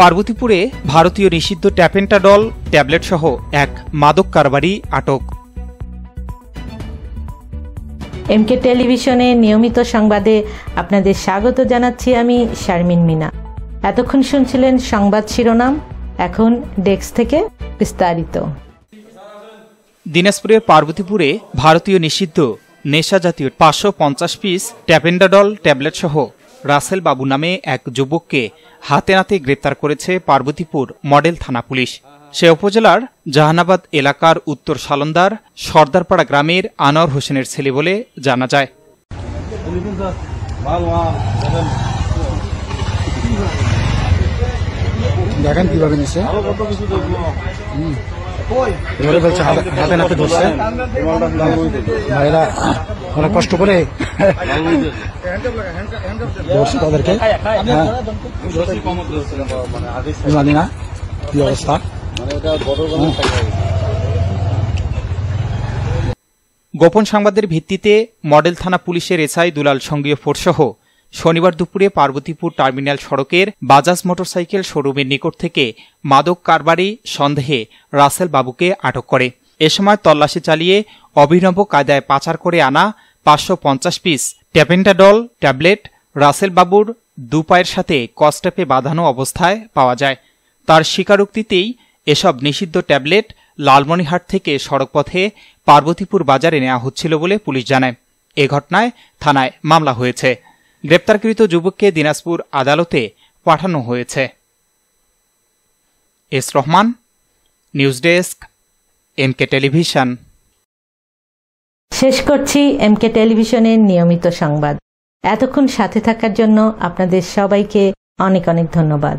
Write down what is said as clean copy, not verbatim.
পার্বতীপুরে ভারতীয় নিষিদ্ধ tapentadol tablet সহ এক মাদক কারবারি আটক। এমকে টেলিভিশনে নিয়মিত সংবাদে আপনাদের স্বাগত জানাচ্ছি আমি শারমিন মিনা। এতক্ষণ শুনছিলেন সংবাদ শিরোনাম, এখন ডেস্ক থেকে বিস্তারিত। দিনাজপুরের পার্বতীপুরে ভারতীয় নিষিদ্ধ নেশা জাতীয় 550 পিস ট্যাপেন্টাডল ট্যাবলেট সহ রাসেল বাবু নামে এক যুবককে হাতে নাতে গ্রেপ্তার করেছে পার্বতীপুর মডেল থানা পুলিশ। সে উপজেলার জাহানাবাদ এলাকার উত্তর সালন্দার সর্দারপাড়া গ্রামের আনোয়ার হোসেনের ছেলে বলে জানা যায়। দেখেন কিভাবে নিচ্ছে, ধরে বলছে হাতে নাতে ধরছে ভাইরা, অনেক কষ্ট করে ধরছে তাদেরকে। জানি না কি অবস্থা। গোপন সংবাদের ভিত্তিতে মডেল থানা পুলিশের এসআই দুলাল সঙ্গীয় ফোর্সসহ শনিবার দুপুরে পার্বতীপুর টার্মিনাল সড়কের বাজাজ মোটরসাইকেল শোরুমের নিকট থেকে মাদক কারবারি সন্দেহে রাসেল বাবুকে আটক করে। এ সময় তল্লাশি চালিয়ে অভিনব কায়দায় পাচার করে আনা 550 পিস ট্যাপেন্টাডল ট্যাবলেট রাসেল বাবুর দুপায়ের সাথে কস্টেপে বাঁধানো অবস্থায় পাওয়া যায়। তার স্বীকারোক্তিতেই এসব নিষিদ্ধ ট্যাবলেট লালমনিরহাট থেকে সড়কপথে পার্বতীপুর বাজারে নেওয়া হচ্ছিল বলে পুলিশ জানায়। এ ঘটনায় থানায় মামলা হয়েছে। গ্রেপ্তারকৃত যুবককে দিনাজপুর আদালতে পাঠানো হয়েছে। S Rahman, news desk, MK television. শেষ করছি এমকে টেলিভিশনের নিয়মিত সংবাদ। এতক্ষণ সাথে থাকার জন্য আপনাদের সবাইকে অনেক অনেক ধন্যবাদ।